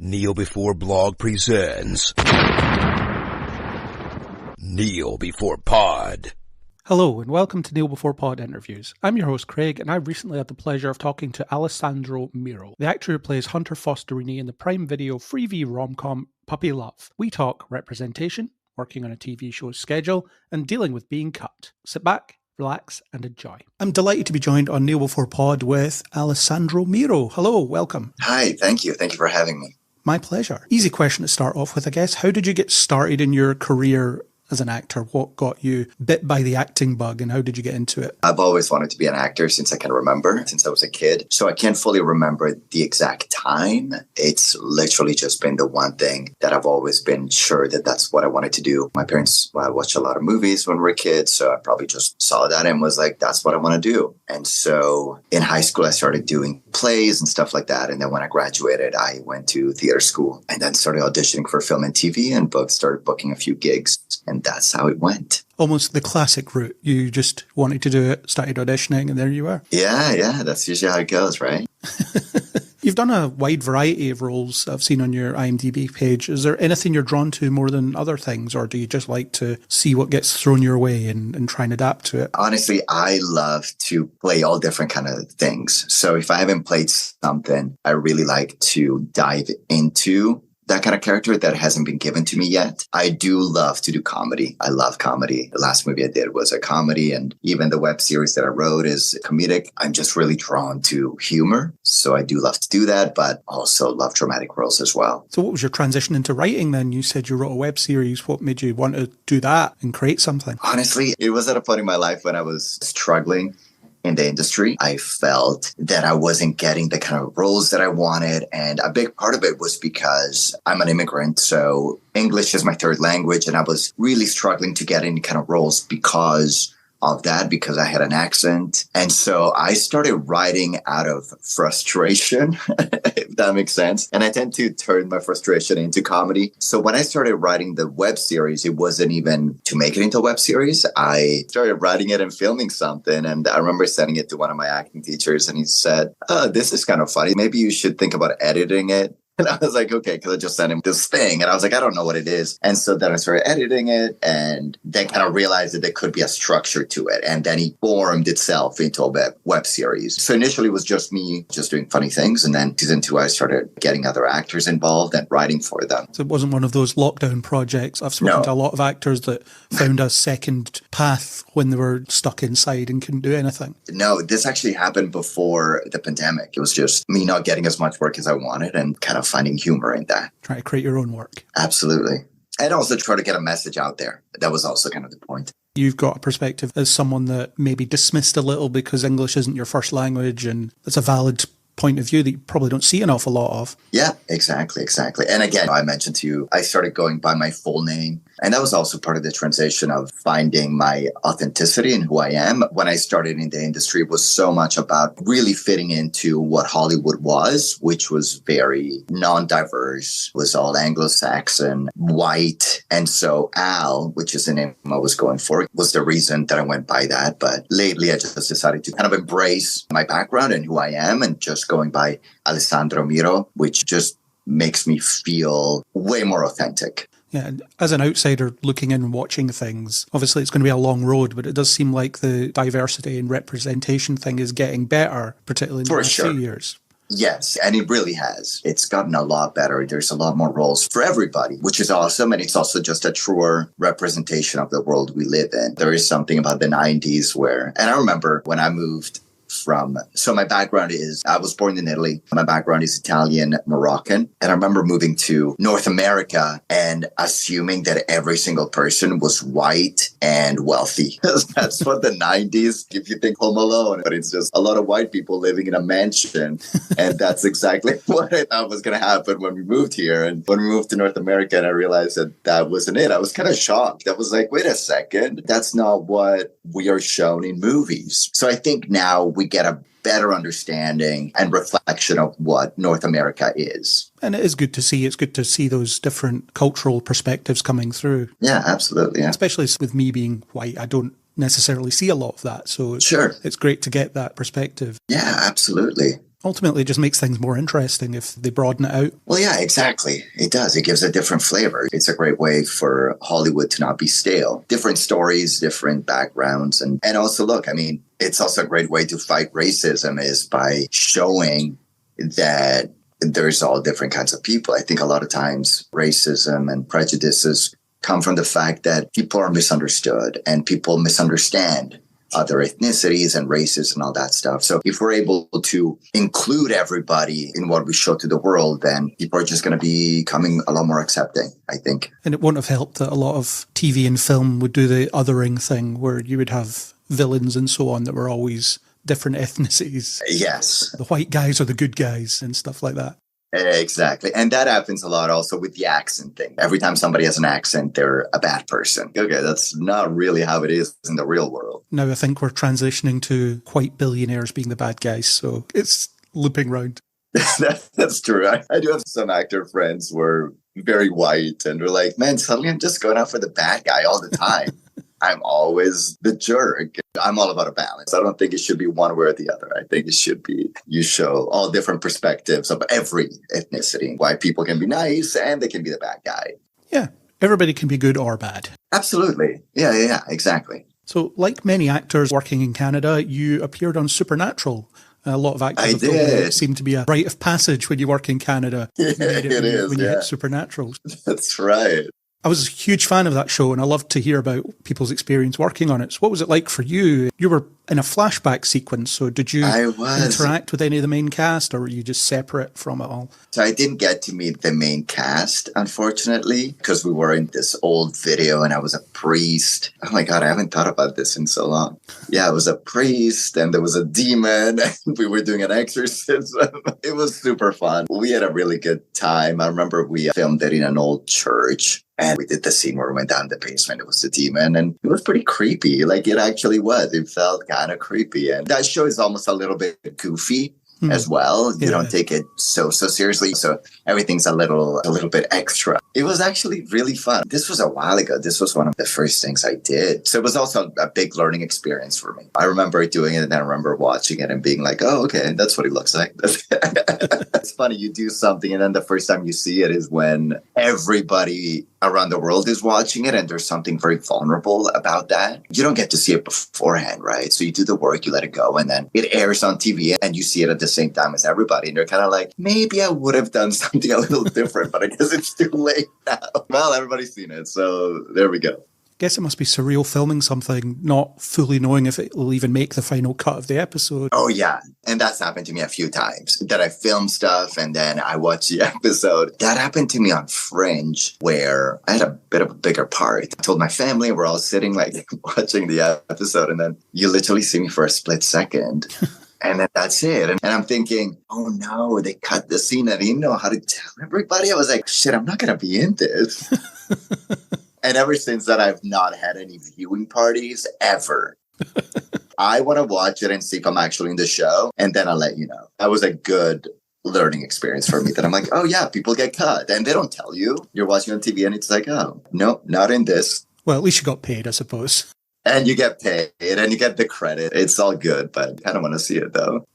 Kneel Before Blog presents Kneel Before Pod. Hello and welcome to Kneel Before Pod interviews. I'm your host Craig, and I recently had the pleasure of talking to Alessandro Miro, the actor who plays Hunter Fosterini in the Prime Video Freevee rom-com Puppy Love. We talk representation, working on a TV show's schedule, and dealing with being cut. Sit back, relax, and enjoy. I'm delighted to be joined on Kneel Before Pod with Alessandro Miro. Hello, welcome. Hi, thank you. Thank you for having me. My pleasure. Easy question to start off with, I guess. How did you get started in your career as an actor? What got you bit by the acting bug and how did you get into it? I've always wanted to be an actor since I can remember, since I was a kid. So I can't fully remember the exact time. It's literally just been the one thing that I've always been sure that that's what I wanted to do. My parents watched a lot of movies when we were kids, so I probably just saw that and was like, that's what I want to do. And so in high school, I started doing plays and stuff like that. And then when I graduated, I went to theater school and then started auditioning for film and TV and started booking a few gigs. And that's how it went. Almost the classic route. You just wanted to do it, started auditioning, and there you are. Yeah. That's usually how it goes, right? You've done a wide variety of roles I've seen on your IMDb page. Is there anything you're drawn to more than other things, or do you just like to see what gets thrown your way and try and adapt to it? Honestly, I love to play all different kind of things. So if I haven't played something, I really like to dive into that kind of character that hasn't been given to me yet. I do love to do comedy. I love comedy. The last movie I did was a comedy, and even the web series that I wrote is comedic. I'm just really drawn to humor. So I do love to do that, but also love dramatic roles as well. So what was your transition into writing then? You said you wrote a web series. What made you want to do that and create something? Honestly, it was at a point in my life when I was struggling in the industry. I felt that I wasn't getting the kind of roles that I wanted. And a big part of it was because I'm an immigrant. So English is my third language. And I was really struggling to get any kind of roles because of that, because I had an accent. And so I started writing out of frustration, if that makes sense. And I tend to turn my frustration into comedy. So when I started writing the web series, it wasn't even to make it into a web series. I started writing it and filming something. And I remember sending it to one of my acting teachers and he said, "Oh, this is kind of funny. Maybe you should think about editing it." And I was like, okay, because I just sent him this thing. And I was like, I don't know what it is. And so then I started editing it and then kind of realized that there could be a structure to it. And then it formed itself into a web series. So initially it was just me just doing funny things. And then season 2, I started getting other actors involved and writing for them. So it wasn't one of those lockdown projects. I've spoken to a lot of actors that found a second path when they were stuck inside and couldn't do anything. No, this actually happened before the pandemic. It was just me not getting as much work as I wanted and kind of finding humor in that. Try to create your own work. Absolutely. And also try to get a message out there. That was also kind of the point. You've got a perspective as someone that maybe dismissed a little because English isn't your first language, and that's a valid point of view that you probably don't see an awful lot of. Yeah, exactly. And again, I mentioned to you, I started going by my full name. And that was also part of the transition of finding my authenticity and who I am. When I started in the industry, it was so much about really fitting into what Hollywood was, which was very non-diverse, was all Anglo-Saxon, white. And so Al, which is the name I was going for, was the reason that I went by that. But lately, I just decided to kind of embrace my background and who I am and just going by Alessandro Miro, which just makes me feel way more authentic. Yeah, and as an outsider looking in and watching things, obviously it's going to be a long road, but it does seem like the diversity and representation thing is getting better, particularly in the last few years. Yes, and it really has. It's gotten a lot better. There's a lot more roles for everybody, which is awesome. And it's also just a truer representation of the world we live in. There is something about the 90s and I remember when I moved so my background is, I was born in Italy. My background is Italian, Moroccan. And I remember moving to North America and assuming that every single person was white and wealthy. That's what the 90s, if you think Home Alone, but it's just a lot of white people living in a mansion. And that's exactly what I thought was going to happen when we moved here. And when we moved to North America and I realized that wasn't it, I was kind of shocked. I was like, wait a second, that's not what we are shown in movies. So I think now we get a better understanding and reflection of what North America is. And it is good to see. It's good to see those different cultural perspectives coming through. Yeah, absolutely. Yeah. Especially with me being white, I don't necessarily see a lot of that. So sure, it's great to get that perspective. Yeah, absolutely. Ultimately, it just makes things more interesting if they broaden it out. Well, yeah, exactly. It does. It gives a different flavor. It's a great way for Hollywood to not be stale. Different stories, different backgrounds. And also, look, I mean, it's also a great way to fight racism is by showing that there's all different kinds of people. I think a lot of times racism and prejudices come from the fact that people are misunderstood and people misunderstand other ethnicities and races and all that stuff. So if we're able to include everybody in what we show to the world, then people are just going to be becoming a lot more accepting, I think. And it wouldn't have helped that a lot of TV and film would do the othering thing where you would have villains and so on that were always different ethnicities. Yes. The white guys are the good guys and stuff like that. Exactly. And that happens a lot also with the accent thing. Every time somebody has an accent, they're a bad person. Okay, that's not really how it is in the real world. Now I think we're transitioning to white billionaires being the bad guys, so it's looping round. That's true. I do have some actor friends who are very white and they're like, man, suddenly I'm just going out for the bad guy all the time. I'm always the jerk. I'm all about a balance. I don't think it should be one way or the other. I think it should be, you show all different perspectives of every ethnicity. Why people can be nice and they can be the bad guy. Yeah, everybody can be good or bad. Absolutely. Yeah, exactly. So like many actors working in Canada, you appeared on Supernatural. A lot of actors have told me it seemed to be a rite of passage when you work in Canada. Yeah, when you hit Supernatural. That's right. I was a huge fan of that show and I loved to hear about people's experience working on it. So what was it like for you? You were in a flashback sequence, so did you interact with any of the main cast or were you just separate from it all? So I didn't get to meet the main cast, unfortunately, because we were in this old video and I was a priest. Oh my God, I haven't thought about this in so long. Yeah, I was a priest and there was a demon and we were doing an exorcism. It was super fun. We had a really good time. I remember we filmed it in an old church. And we did the scene where we went down the basement. It was the demon. And it was pretty creepy. Like, it actually was. It felt kind of creepy. And that show is almost a little bit goofy as well. You don't take it so seriously. So everything's a little bit extra. It was actually really fun. This was a while ago. This was one of the first things I did. So it was also a big learning experience for me. I remember doing it and I remember watching it and being like, oh, okay, that's what he looks like. It's funny. You do something and then the first time you see it is when everybody around the world is watching it and there's something very vulnerable about that. You don't get to see it beforehand, right? So you do the work, you let it go, and then it airs on TV and you see it at the same time as everybody. And they're kind of like, maybe I would have done something a little different, but I guess it's too late now. Well, everybody's seen it, so there we go. Guess it must be surreal filming something, not fully knowing if it will even make the final cut of the episode. Oh, yeah. And that's happened to me a few times, that I film stuff and then I watch the episode. That happened to me on Fringe, where I had a bit of a bigger part. I told my family, we're all sitting like watching the episode, and then you literally see me for a split second. And then that's it. And I'm thinking, oh no, they cut the scene. I didn't know how to tell everybody. I was like, shit, I'm not going to be in this. And ever since that, I've not had any viewing parties ever. I want to watch it and see if I'm actually in the show. And then I'll let you know. That was a good learning experience for me that I'm like, oh yeah, people get cut. And they don't tell you. You're watching on TV and it's like, oh, no, not in this. Well, at least you got paid, I suppose. And you get paid and you get the credit. It's all good, but I kind of want to see it though.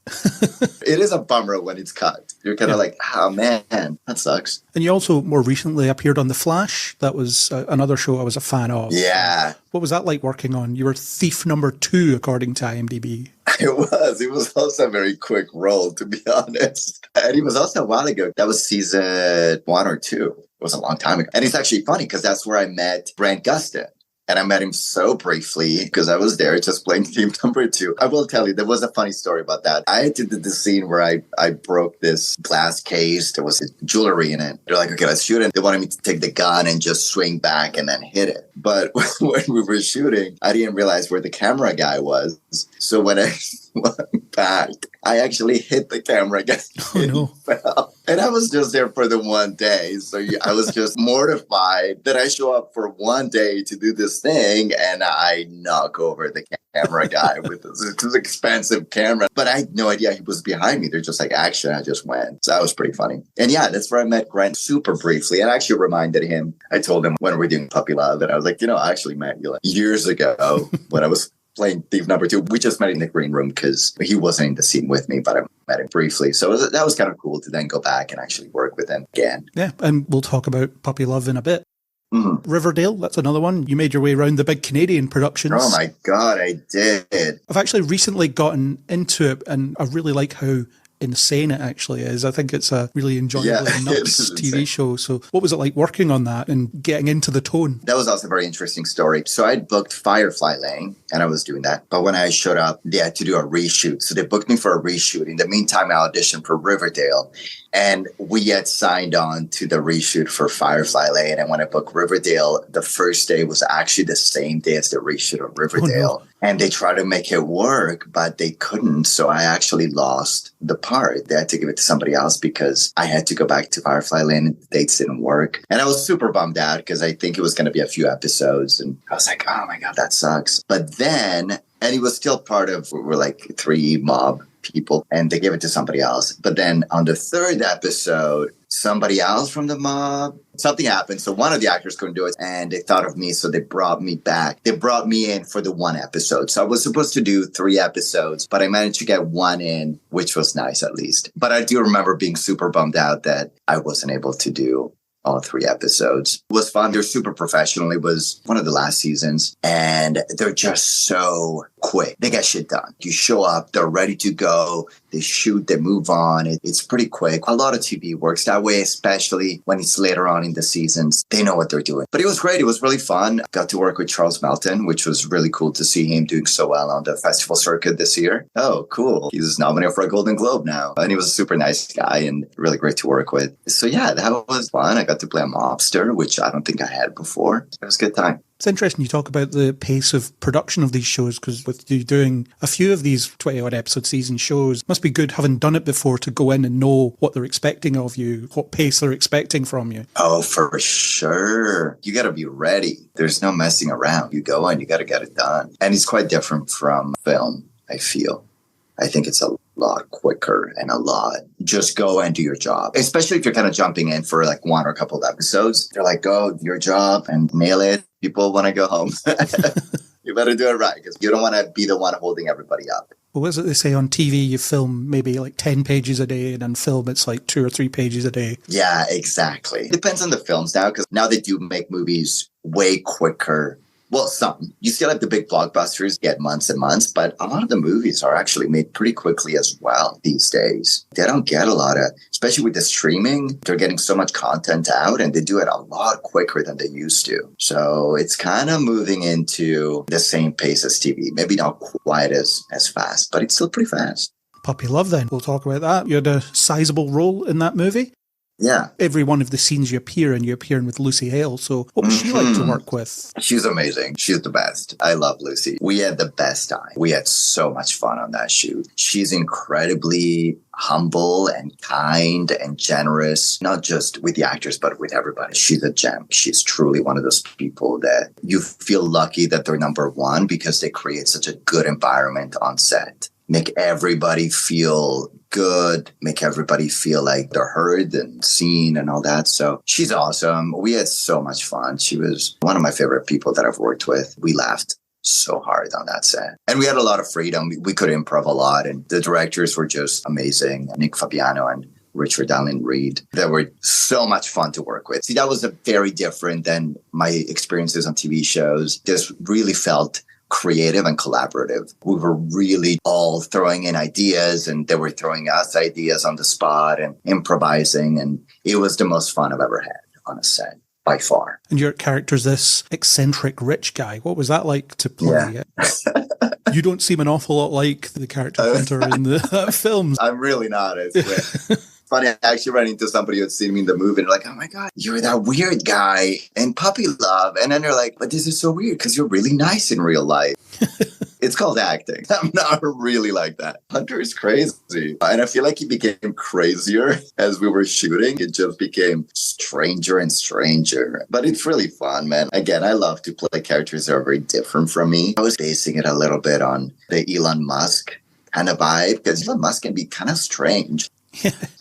It is a bummer when it's cut. You're kind of like, oh man, that sucks. And you also more recently appeared on The Flash. That was another show I was a fan of. Yeah. What was that like working on? You were thief number 2, according to IMDb. It was also a very quick role, to be honest. And it was also a while ago. That was season 1 or 2. It was a long time ago. And it's actually funny because that's where I met Brent Gustin. And I met him so briefly because I was there just playing team number 2. I will tell you, there was a funny story about that. I did the scene where I broke this glass case. There was jewelry in it. They're like, okay, let's shoot it. They wanted me to take the gun and just swing back and then hit it. But when we were shooting, I didn't realize where the camera guy was. So when I went back, I actually hit the camera guy. Oh, no. Fell. And I was just there for the one day. So I was just mortified that I show up for one day to do this thing and I knock over the camera guy with this expensive camera. But I had no idea he was behind me. They're just like, action. I just went. So that was pretty funny. And yeah, that's where I met Grant super briefly. And I actually reminded him, I told him when we were doing Puppy Love that I was like, I actually met you like years ago when I was playing thief number 2. We just met in the green room because he wasn't in the scene with me, but I met him briefly. So that was kind of cool to then go back and actually work with him again. Yeah, and we'll talk about Puppy Love in a bit. Mm-hmm. Riverdale, that's another one. You made your way around the big Canadian productions. Oh my God, I did. I've actually recently gotten into it, and I really like how insane it actually is. I think it's a really enjoyable nuts TV show. So what was it like working on that and getting into the tone? That was also a very interesting story. So I'd booked Firefly Lane and I was doing that. But when I showed up, they had to do a reshoot. So they booked me for a reshoot. In the meantime, I auditioned for Riverdale. And we had signed on to the reshoot for Firefly Lane. And when I booked Riverdale, the first day was actually the same day as the reshoot of Riverdale. Oh, no. And they tried to make it work, but they couldn't. So I actually lost the part. They had to give it to somebody else because I had to go back to Firefly Lane and the dates didn't work. And I was super bummed out because I think it was going to be a few episodes. And I was like, oh my God, that sucks. But then, and he was still part of, we're like 3 mob people, and they gave it to somebody else. But then on the 3rd episode, somebody else from the mob, something happened. So one of the actors couldn't do it, and they thought of me, so they brought me back. They brought me in for the 1 episode. So I was supposed to do 3 episodes, but I managed to get 1 in, which was nice at least. But I do remember being super bummed out that I wasn't able to do all 3 episodes. It was fun. They're super professional. It was one of the last seasons, and they're just so quick. They get shit done. You show up, they're ready to go. They shoot, they move on. It's pretty quick. A lot of TV works that way, especially when it's later on in the seasons. They know what they're doing. But it was great. It was really fun. Got to work with Charles Melton, which was really cool to see him doing so well on the festival circuit this year. Oh, cool. He's nominated for a Golden Globe now. And he was a super nice guy and really great to work with. So yeah, that was fun. I got to play a mobster, which I don't think I had before. It was a good time. It's interesting you talk about the pace of production of these shows, because with you doing a few of these 20-odd episode season shows, it must be good having done it before to go in and know what they're expecting of you, what pace they're expecting from you. Oh, for sure. You got to be ready. There's no messing around. You go in, you got to get it done. And it's quite different from film, I feel. I think it's a lot quicker and a lot. Just go and do your job, especially if you're kind of jumping in for like 1 or a couple of episodes. They're like, go do your job and nail it. People want to go home. You better do it right because you don't want to be the one holding everybody up. Well, what is it they say on TV? You film maybe like 10 pages a day, and on film it's like 2 or 3 pages a day. Yeah, exactly. Depends on the films now, because now they do make movies way quicker. Well, some. You still have the big blockbusters get months and months, but a lot of the movies are actually made pretty quickly as well these days. They don't get a lot of, especially with the streaming, they're getting so much content out and they do it a lot quicker than they used to. So it's kind of moving into the same pace as TV. Maybe not quite as fast, but it's still pretty fast. Puppy Love then. We'll talk about that. You had a sizable role in that movie. Yeah. Every one of the scenes you appear in, you appear in with Lucy Hale. So what was she like to work with? She's amazing. She's the best. I love Lucy. We had the best time. We had so much fun on that shoot. She's incredibly humble and kind and generous, not just with the actors, but with everybody. She's a gem. She's truly one of those people that you feel lucky that they're number one because they create such a good environment on set. Make everybody feel good, make everybody feel like they're heard and seen and all that. So she's awesome. We had so much fun. She was one of my favorite people that I've worked with. We laughed so hard on that set. And we had a lot of freedom. We could improv a lot. And the directors were just amazing. Nick Fabiano and Richard Allen Reed. They were so much fun to work with. See, that was very different than my experiences on TV shows. This really felt creative and collaborative. We were really all throwing in ideas and they were throwing us ideas on the spot and improvising. And it was the most fun I've ever had on a set by far. And your character's this eccentric rich guy. What was that like to play? Yeah. You don't seem an awful lot like the character Hunter in the films. I'm really not. I swear. Funny, I actually ran into somebody who'd seen me in the movie and they're like, oh my God, you're that weird guy in Puppy Love. And then they're like, but this is so weird because you're really nice in real life. It's called acting. I'm not really like that. Hunter is crazy. And I feel like he became crazier as we were shooting. It just became stranger and stranger. But it's really fun, man. Again, I love to play characters that are very different from me. I was basing it a little bit on the Elon Musk kind of vibe because Elon Musk can be kind of strange.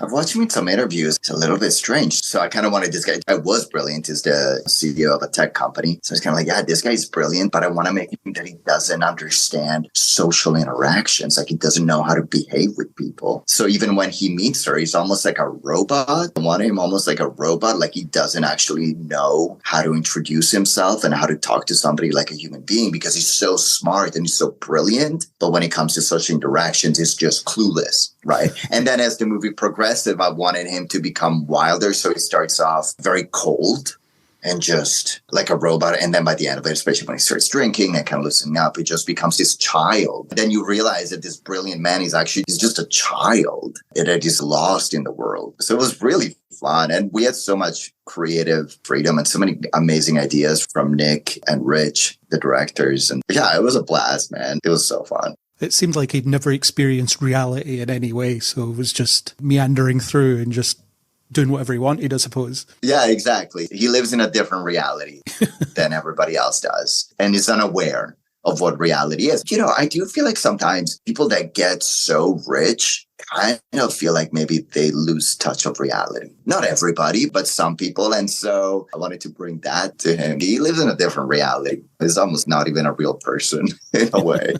I've watched him in some interviews. It's a little bit strange. So I kind of wanted this guy. I was brilliant. He's the CEO of a tech company. So it's kind of like, yeah, this guy's brilliant, but I want to make him that he doesn't understand social interactions. Like he doesn't know how to behave with people. So even when he meets her, he's almost like a robot. I want him almost like a robot. Like he doesn't actually know how to introduce himself and how to talk to somebody like a human being because he's so smart and he's so brilliant. But when it comes to social interactions, he's just clueless. Right. And then as the movie progressive, I wanted him to become wilder. So he starts off very cold and just like a robot. And then by the end of it, especially when he starts drinking and kind of loosening up, it just becomes this child. Then you realize that this brilliant man he's just a child that is lost in the world. So it was really fun. And we had so much creative freedom and so many amazing ideas from Nick and Rich, the directors. And yeah, it was a blast, man. It was so fun. It seemed like he'd never experienced reality in any way, so it was just meandering through and just doing whatever he wanted, I suppose. Yeah, exactly. He lives in a different reality than everybody else does and is unaware of what reality is. You know, I do feel like sometimes people that get so rich kind of feel like maybe they lose touch of reality. Not everybody, but some people. And so I wanted to bring that to him. He lives in a different reality. He's almost not even a real person in a way.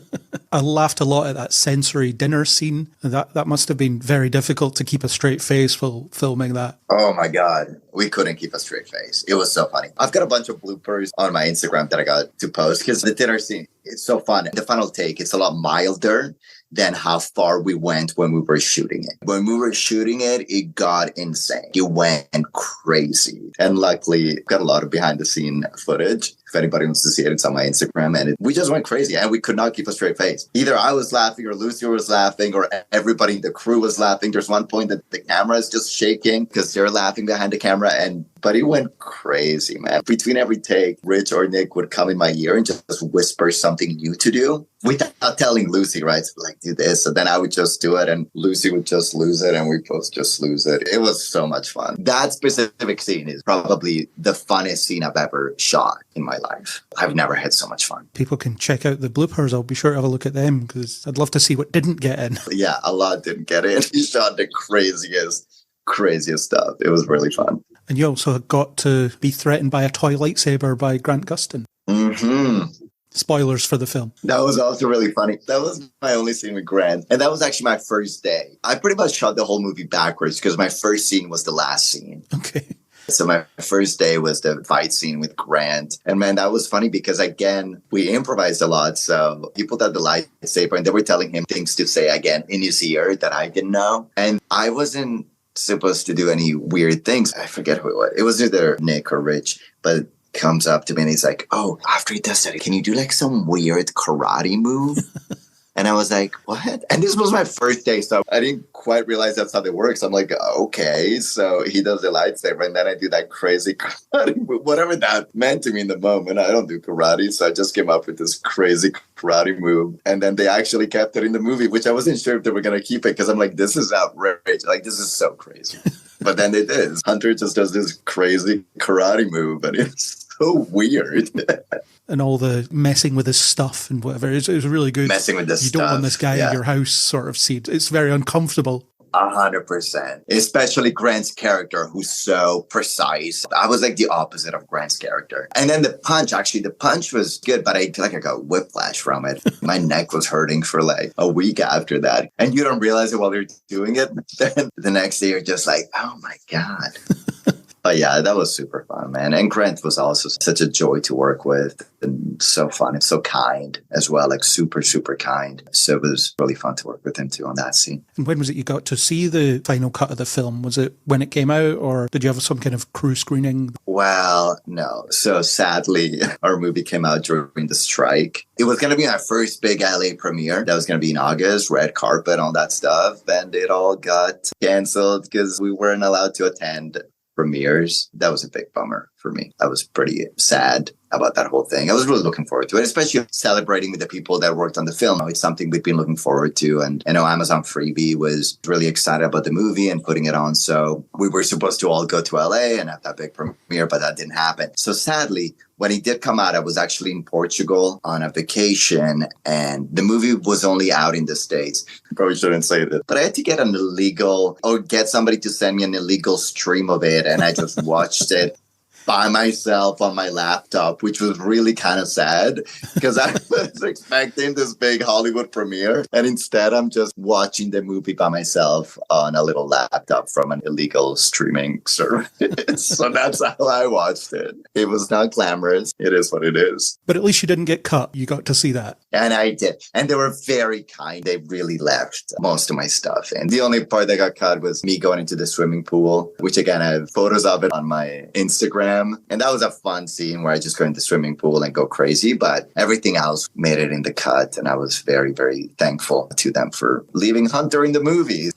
I laughed a lot at that sensory dinner scene. That must have been very difficult to keep a straight face while filming that. Oh my God. We couldn't keep a straight face. It was so funny. I've got a bunch of bloopers on my Instagram that I got to post because the dinner scene, it's so fun. The final take, it's a lot milder than how far we went when we were shooting it. When we were shooting it, it got insane. It went crazy. And luckily, got a lot of behind the scene footage. If anybody wants to see it, it's on my Instagram. And we just went crazy and we could not keep a straight face. Either I was laughing or Lucy was laughing or everybody in the crew was laughing. There's one point that the camera is just shaking because they're laughing behind the camera. But it went crazy, man. Between every take, Rich or Nick would come in my ear and just whisper something new to do without telling Lucy, right? So like, do this. So then I would just do it and Lucy would just lose it and we both just lose it. It was so much fun. That specific scene is probably the funnest scene I've ever shot in my life. I've never had so much fun. People can check out the bloopers. I'll be sure to have a look at them because I'd love to see what didn't get in. Yeah, a lot didn't get in. He shot the craziest stuff. It was really fun. And you also got to be threatened by a toy lightsaber by Grant Gustin. Mm-hmm. Spoilers for the film. That was also really funny. That was my only scene with Grant. And that was actually my first day. I pretty much shot the whole movie backwards because my first scene was the last scene. Okay. So my first day was the fight scene with Grant. And man, that was funny because, again, we improvised a lot. So he pulled out the lightsaber and they were telling him things to say again in his ear that I didn't know. And I wasn't supposed to do any weird things. I forget who it was. It was either Nick or Rich, but comes up to me and he's like, oh, after he does that, can you do like some weird karate move? And I was like, what? And this was my first day, so I didn't quite realize that's how it works. I'm like, okay. So he does the lightsaber, and then I do that crazy karate move, whatever that meant to me in the moment. I don't do karate, so I just came up with this crazy karate move. And then they actually kept it in the movie, which I wasn't sure if they were going to keep it, because I'm like, this is outrageous. Like, this is so crazy. But then they did. Hunter just does this crazy karate move, and it's so weird. And all the messing with his stuff and whatever. It was really good. Messing with the stuff. You don't want this guy in your house sort of scene. It's very uncomfortable. 100%. Especially Grant's character, who's so precise. I was like the opposite of Grant's character. And then the punch was good, but I feel like I got whiplash from it. My neck was hurting for like a week after that. And you don't realize it while you're doing it. Then the next day you're just like, oh my God. But yeah, that was super fun, man. And Grant was also such a joy to work with and so fun and so kind as well, like super, super kind. So it was really fun to work with him too on that scene. And when was it you got to see the final cut of the film? Was it when it came out or did you have some kind of crew screening? Well, no. So sadly, our movie came out during the strike. It was going to be our first big LA premiere. That was going to be in August, red carpet, all that stuff. And it all got canceled because we weren't allowed to attend premieres. That was a big bummer for me. I was pretty sad about that whole thing. I was really looking forward to it, especially celebrating with the people that worked on the film. It's something we've been looking forward to. And I know Amazon Freebie was really excited about the movie and putting it on. So we were supposed to all go to LA and have that big premiere, but that didn't happen. So sadly, when it did come out, I was actually in Portugal on a vacation, and the movie was only out in the States. I probably shouldn't say that, but I had to get an illegal, or get somebody to send me an illegal stream of it, and I just watched it by myself on my laptop, which was really kind of sad because I was expecting this big Hollywood premiere. And instead, I'm just watching the movie by myself on a little laptop from an illegal streaming service. So that's how I watched it. It was not glamorous. It is what it is. But at least you didn't get cut. You got to see that. And I did. And they were very kind. They really left most of my stuff. And the only part that got cut was me going into the swimming pool, which again, I have photos of it on my Instagram. And that was a fun scene where I just go into the swimming pool and go crazy. But everything else made it in the cut. And I was very, very thankful to them for leaving Hunter in the movie.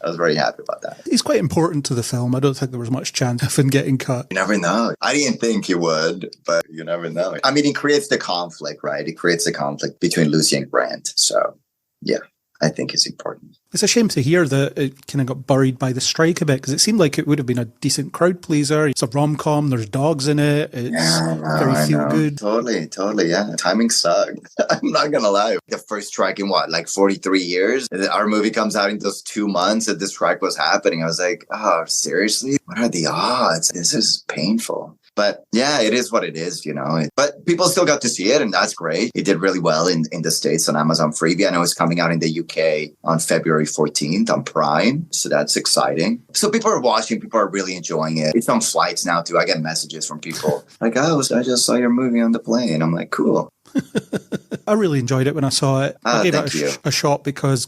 I was very happy about that. He's quite important to the film. I don't think there was much chance of him getting cut. You never know. I didn't think he would, but you never know. I mean, it creates the conflict, right? It creates the conflict between Lucy and Grant. So, yeah, I think it's important. It's a shame to hear that it kind of got buried by the strike a bit, because it seemed like it would have been a decent crowd pleaser. It's a rom-com, there's dogs in it, it's very feel-good. Totally, yeah. Timing sucked. I'm not going to lie. The first strike in like 43 years? Our movie comes out in those 2 months that this strike was happening. I was like, oh, seriously? What are the odds? This is painful. But yeah, it is what it is, But people still got to see it, and that's great. It did really well in the States on Amazon Freebie. I know it's coming out in the UK on February 14th on Prime, so that's exciting. So people are watching, people are really enjoying it. It's on flights now, too. I get messages from people like, oh, I just saw your movie on the plane. I'm like, cool. I really enjoyed it when I saw it. I gave it a shot because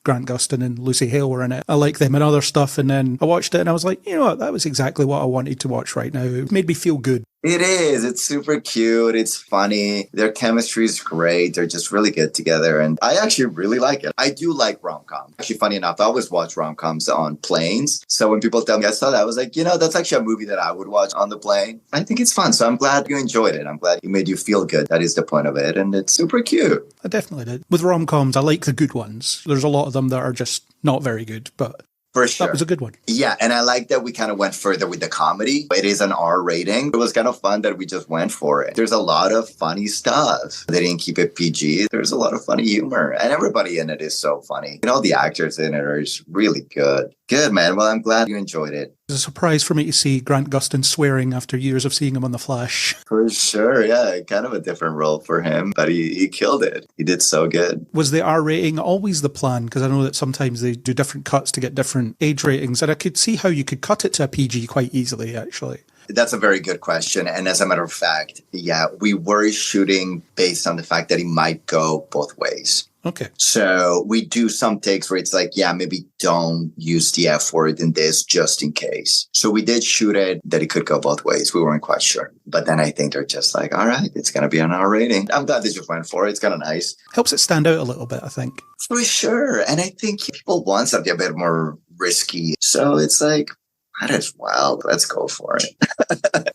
Grant Gustin and Lucy Hale were in it. I like them and other stuff. And then I watched it and I was like, you know what? That was exactly what I wanted to watch right now. It made me feel good. It is. It's super cute. It's funny. Their chemistry is great. They're just really good together. And I actually really like it. I do like rom-coms. Actually, funny enough, I always watch rom-coms on planes. So when people tell me I saw that, I was like, that's actually a movie that I would watch on the plane. I think it's fun. So I'm glad you enjoyed it. I'm glad it made you feel good. That is the point of it. And it's super cute. I definitely did. With rom-coms, I like the good ones. There's a lot of them that are just not very good, but for sure. That was a good one. Yeah, and I like that we kind of went further with the comedy. It is an R rating. It was kind of fun that we just went for it. There's a lot of funny stuff. They didn't keep it PG. There's a lot of funny humor. And everybody in it is so funny. All the actors in it are just really good. Good, man. Well, I'm glad you enjoyed it. It was a surprise for me to see Grant Gustin swearing after years of seeing him on The Flash. For sure, yeah. Kind of a different role for him, but he killed it. He did so good. Was the R rating always the plan? Because I know that sometimes they do different cuts to get different age ratings, and I could see how you could cut it to a PG quite easily, actually. That's a very good question. And as a matter of fact, yeah, we were shooting based on the fact that it might go both ways. Okay. So we do some takes where it's like, yeah, maybe don't use the F word in this just in case. So we did shoot it that it could go both ways. We weren't quite sure. But then I think they're just like, all right, it's going to be an R rating. I'm glad they just went for it. It's kind of nice. Helps it stand out a little bit, I think. For sure. And I think people want something a bit more risky. So it's like, might as well. Let's go for it.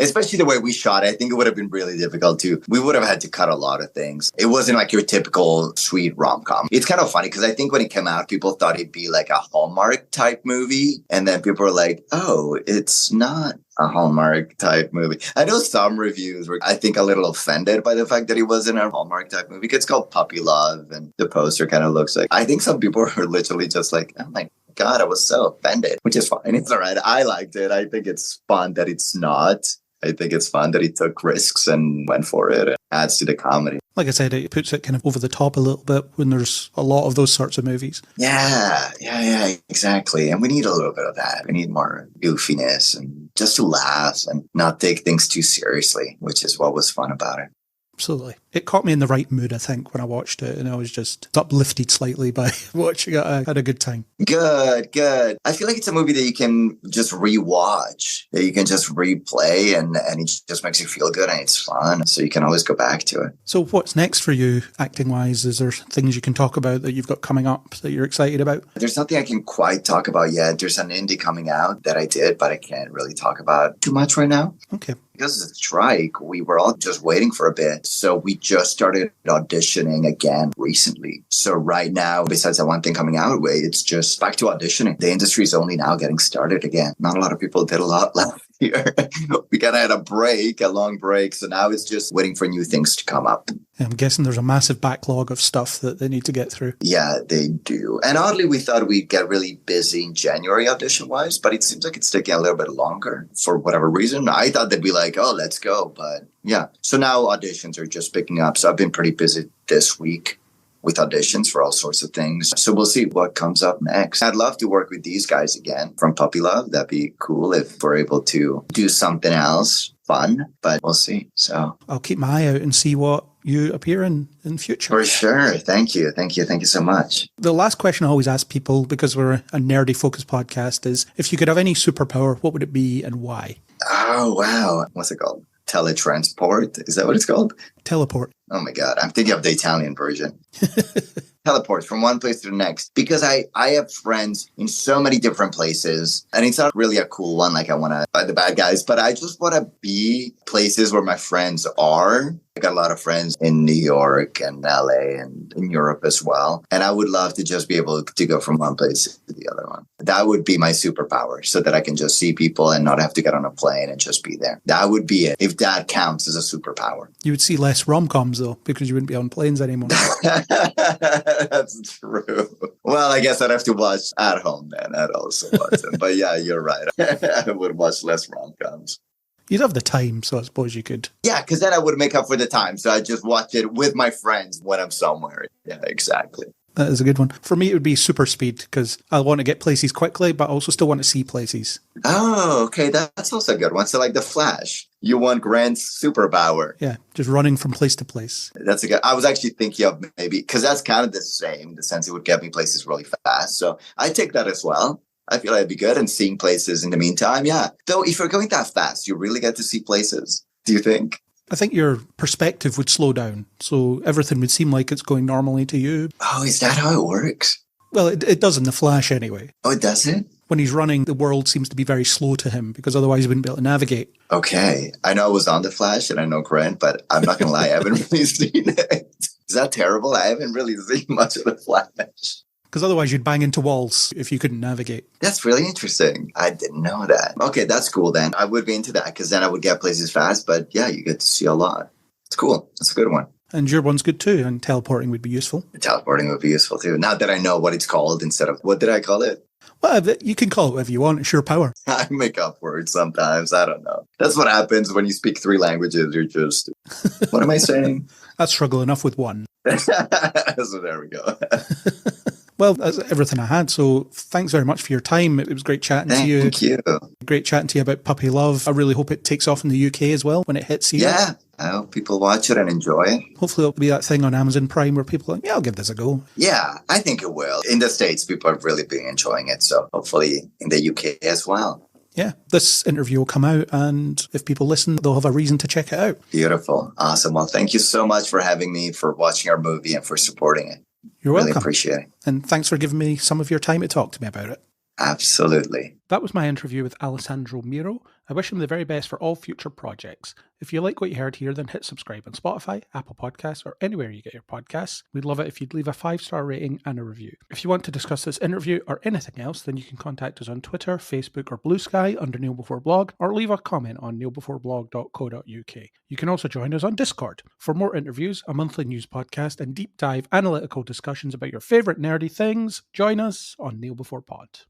Especially the way we shot it. I think it would have been really difficult too. We would have had to cut a lot of things. It wasn't like your typical sweet rom-com. It's kind of funny because I think when it came out, people thought it'd be like a Hallmark type movie. And then people were like, oh, it's not a Hallmark type movie. I know some reviews were, I think, a little offended by the fact that it wasn't a Hallmark type movie. It's called Puppy Love, and the poster kind of looks like, I think some people are literally just like, oh my God, I was so offended, which is fine. It's all right. I liked it. I think it's fun that it's not. I think it's fun that he took risks and went for it. It adds to the comedy. Like I said, it puts it kind of over the top a little bit when there's a lot of those sorts of movies. Yeah, exactly. And we need a little bit of that. We need more goofiness and just to laugh and not take things too seriously, which is what was fun about it. Absolutely. It caught me in the right mood, I think, when I watched it, and I was just uplifted slightly by watching it. I had a good time. Good, good. I feel like it's a movie that you can just rewatch, that you can just replay, and it just makes you feel good and it's fun. So you can always go back to it. So what's next for you, acting-wise? Is there things you can talk about that you've got coming up that you're excited about? There's nothing I can quite talk about yet. There's an indie coming out that I did, but I can't really talk about too much right now. Okay. Because of the strike, we were all just waiting for a bit. So we just started auditioning again recently. So right now, besides that one thing coming out, it's just back to auditioning. The industry is only now getting started again. Not a lot of people did a lot last year. We kind of had a long break. So now it's just waiting for new things to come up. I'm guessing there's a massive backlog of stuff that they need to get through. Yeah, they do. And oddly, we thought we'd get really busy in January audition-wise, but it seems like it's taking a little bit longer for whatever reason. I thought they'd be like, oh, let's go. But yeah. So now auditions are just picking up. So I've been pretty busy this week with auditions for all sorts of things. So we'll see what comes up next. I'd love to work with these guys again from Puppy Love. That'd be cool if we're able to do something else fun, but we'll see. So I'll keep my eye out and see what you appear in future. For sure. Thank you. Thank you. Thank you so much. The last question I always ask people, because we're a nerdy focused podcast, is if you could have any superpower, what would it be and why? Oh, wow. What's it called? Teletransport? Is that what it's called? Teleport. Oh my God. I'm thinking of the Italian version. Teleport from one place to the next, because I have friends in so many different places, and it's not really a cool one. Like I want to find the bad guys, but I just want to be places where my friends are. I got a lot of friends in New York and LA and in Europe as well. And I would love to just be able to go from one place to the other one. That would be my superpower, so that I can just see people and not have to get on a plane and just be there. That would be it, if that counts as a superpower. You would see less rom-coms though, because you wouldn't be on planes anymore. That's true. Well, I guess I'd have to watch at home then. I'd also watch them. But yeah, you're right. I would watch less rom-coms. You'd have the time, so I suppose you could. Yeah, because then I would make up for the time. So I just watch it with my friends when I'm somewhere. Yeah, exactly. That is a good one. For me, it would be super speed, because I want to get places quickly, but I also still want to see places. Oh, okay. That's also a good one. So like the Flash, you want Grant's superpower. Yeah, just running from place to place. That's a good. I was actually thinking of maybe, because that's kind of the same, the sense it would get me places really fast. So I take that as well. I feel like it'd be good, and seeing places in the meantime. Yeah. Though if you're going that fast, you really get to see places. Do you think? I think your perspective would slow down, so everything would seem like it's going normally to you. Oh, is that how it works? Well, it does in The Flash anyway. Oh, it doesn't? When he's running, the world seems to be very slow to him, because otherwise he wouldn't be able to navigate. Okay. I know I was on The Flash and I know Grant, but I'm not going to lie, I haven't really seen it. Is that terrible? I haven't really seen much of The Flash. Because otherwise you'd bang into walls if you couldn't navigate. That's really interesting. I didn't know that. Okay, that's cool then. I would be into that, because then I would get places fast. But yeah, you get to see a lot. It's cool. That's a good one. And your one's good too, and teleporting would be useful. Teleporting would be useful too. Now that I know what it's called instead of, what did I call it? Well, you can call it whatever you want. It's your power. I make up words sometimes. I don't know. That's what happens when you speak 3 languages. You're just, what am I saying? That's struggle enough with one. So there we go. Well, that's everything I had. So thanks very much for your time. It was great chatting to you. Thank you. Great chatting to you about Puppy Love. I really hope it takes off in the UK as well when it hits here. Yeah. I hope people watch it and enjoy it. Hopefully it'll be that thing on Amazon Prime where people are like, yeah, I'll give this a go. Yeah, I think it will. In the States, people have really been enjoying it. So hopefully in the UK as well. Yeah, this interview will come out, and if people listen, they'll have a reason to check it out. Beautiful. Awesome. Well, thank you so much for having me, for watching our movie, and for supporting it. You're welcome. Really appreciate it. And thanks for giving me some of your time to talk to me about it. Absolutely. That was my interview with Alessandro Miro. I wish him the very best for all future projects. If you like what you heard here, then hit subscribe on Spotify, Apple Podcasts, or anywhere you get your podcasts. We'd love it if you'd leave a 5-star rating and a review. If you want to discuss this interview or anything else, then you can contact us on Twitter, Facebook, or Blue Sky under Kneel Before Blog, or leave a comment on kneelbeforeblog.co.uk. You can also join us on Discord. For more interviews, a monthly news podcast, and deep dive analytical discussions about your favourite nerdy things, join us on Kneel Before Pod.